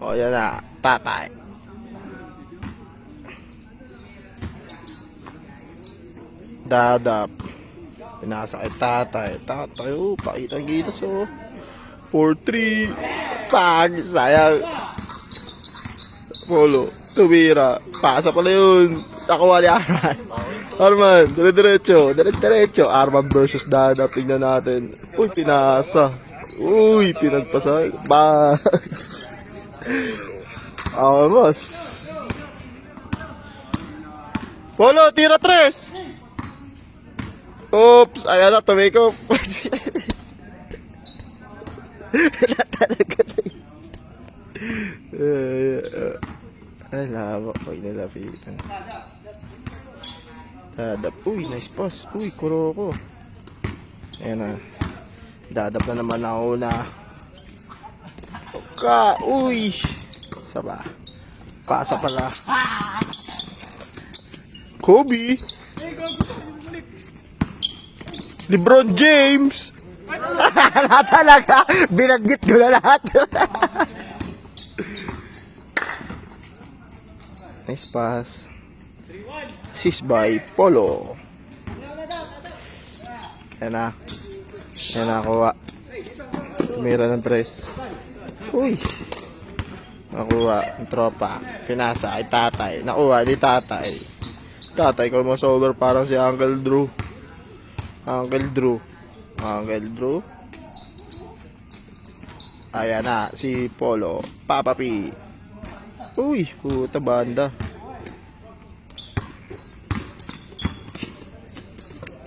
O, yan na. Tatay. Dadap. Pinasa kay tatay. Tatay, oh, pakitang gitas, oh. 4-3. Pag, sayang. Polo, tumira. Pasa pala yun. Nakuha ni Arman. Arman, dire-diretso. Arman versus Dadap. Tingnan natin. Uy, pinasa. Uy, pinagpasa. Ba. Almost. Polo, tira 3. Oops, ayan na, tumikop. Wala talaga na ay, lawak ko, inalapitan. Dadap, uy, nice pass. Uy, Kuroko. Ayan na. Dadap na naman ako na. Uy. Saba. Pasa pala. Kobe. LeBron James. Lahat talaga. Binanggit ko na lahat. Nice pass. Assist by Polo. Yan na. Yan na, kuha. Mira ng tres. Uy. Nakuha. Ang tropa. Pinasa ay tatay. Nakuha ni tatay. Tatay ko mas over parang si Uncle Drew. Uncle Drew. Ayan na, si Polo. Papa P. Uy, puta banda.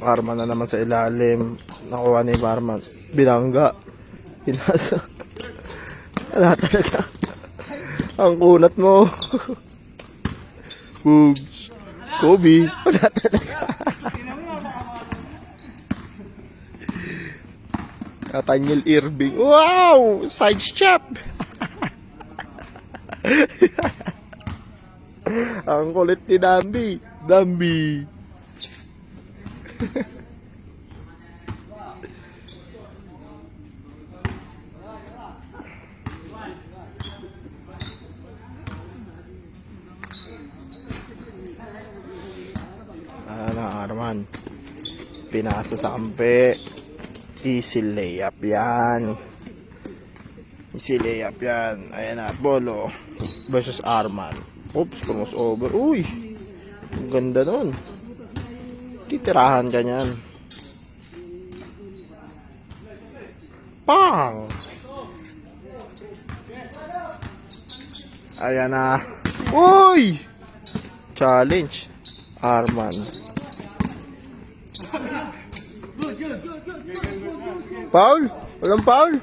Arman na naman sa ilalim. Nakuha ni Arman. Binangga. Pinasa. Wala talaga. Ang kunat mo. Bugs. Kobe. Wala talaga. Nathaniel Irving. Wow! Side step! Ang kulit ni Dambi. Arman. Pinasa sa kampe. Easy layup yan. Ayan na, Polo versus Arman. Oops, crossover. Uy, ang ganda nun. Titirahan ka nyan. Pang! Ayan na. Uy! Challenge. Arman. Foul? Walang foul?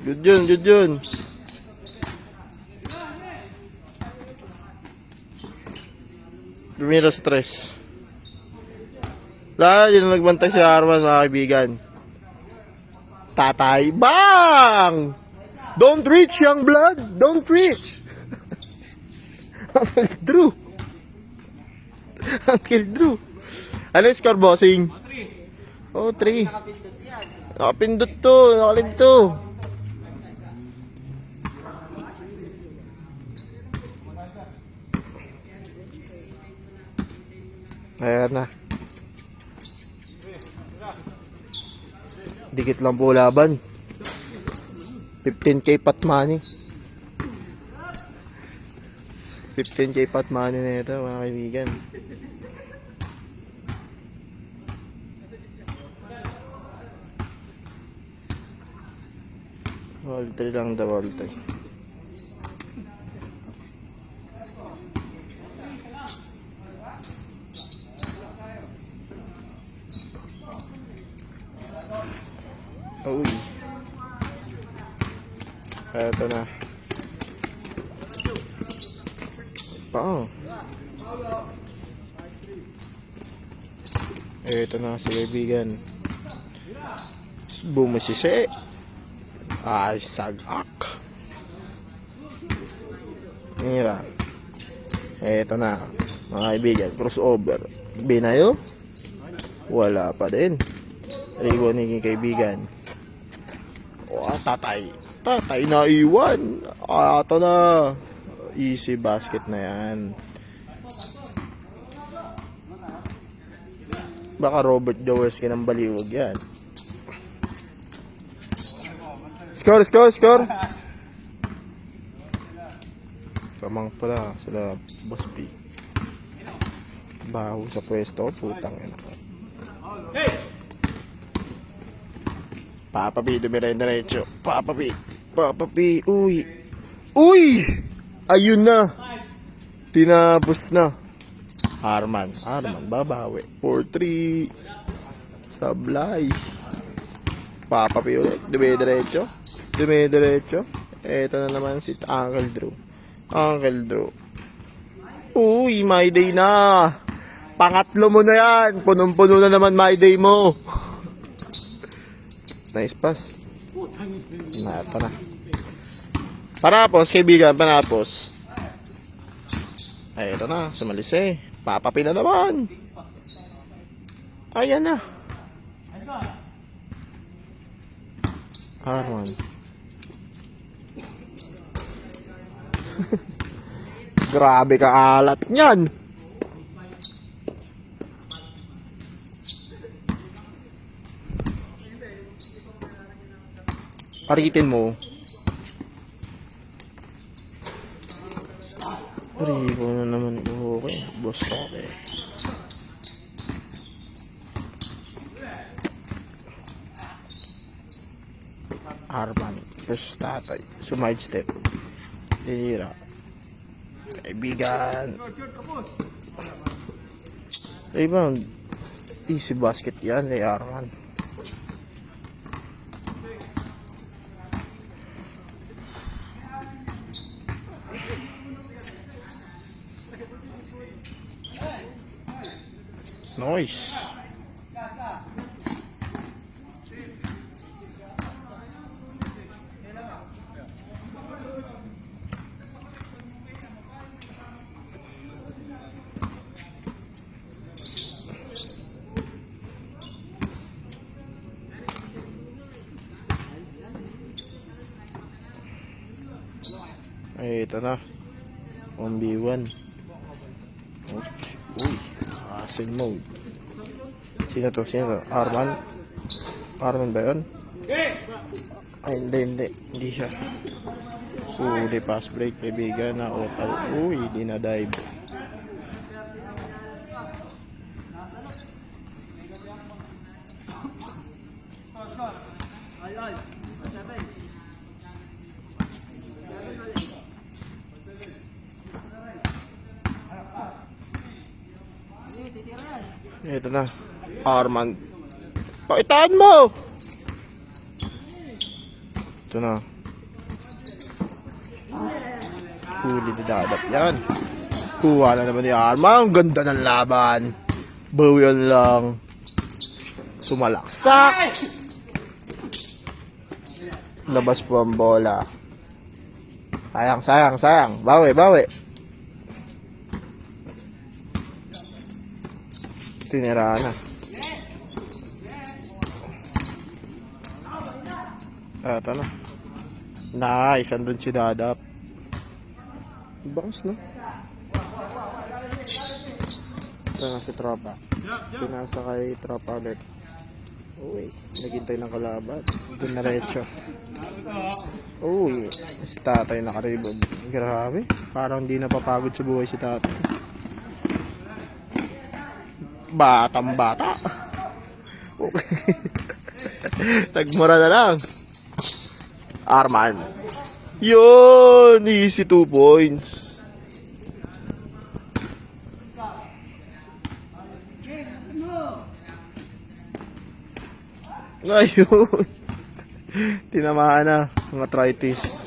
Good yun. Lumira stress. Yun na nagbantay si Arman, mga kaibigan. Tatay, bang! Don't reach, young blood. Don't reach. Uncle Drew. Ano yung score, bossing? Oh, 3. Nakapindot to. Nakalib to. Ayan na. Dikit lang po laban. 15k pot money. 15k pot money na ito, mga kaibigan. Volte lang da volte. Uy. Eto na. Eto na si kaibigan. Bumasisi. Ay, sagak. Mira. Eto na, mga kaibigan. Crossover. Binayo. Wala pa din. Ribo ni kaibigan. Oh, tatay. tatay na iwan. Ito na. Easy basket na yan. Baka Robert Jaworski ng Baliwag yan. Score, score, score. Kamang pala sila Boss P. Baho sa pwesto, putang ina. Papa P, dumiretso. Papa P. Papa P. Uy. Uy! Ayun na. Tinapos na. Arman, babawi. 4-3. Sablay. Papa P ulit. Dumiretso. Eto na naman si Uncle Drew. Uy, my day na. Pangatlo mo na yan. Punong-puno na naman my day mo. Nice pass. Ito na. Panapos, kaibigan, panapos. Ay, ito na. Sumalis eh. Papapi na naman. Ayan na. Arman. Grabe ka alat niyan. Paritin mo. Rico na naman. Okay. Boss okay. Arman versus tatay. Sumide step. Tira. Kaibigan. Rebound. Easy basket yan kay Arman. Nice. Ay, ito na. 1v1. Uy. Asin mode. Sino to? Arman? Arman ba yun? Ay, hindi. Hindi siya. Di pass break. Kaibigan na otal. Uy, di na dive. Ito na. Arman. Pakitaan mo! Ito na. Huli na dadap yan. Kuha na naman ni Arman. Ang ganda ng laban. Bawian lang. Sumalaksak. Labas po ang bola. Sayang. Bawi. Tinira na. Ito na. Nice. Andun si Dadap. Bangs, no? Ito na si Tropa. Pinasa kay Tropa ulit. Uy. Naghintay ng kalaban. Doon na retso. Uy. Si tatay nakaribog. Grabe. Parang di napapagod sa buhay si tatay. Batang bata. Okay. Tagmura na lang. Arman. Yun. Easy 2 points. Ayun. Tinamaan na. Mga arthritis.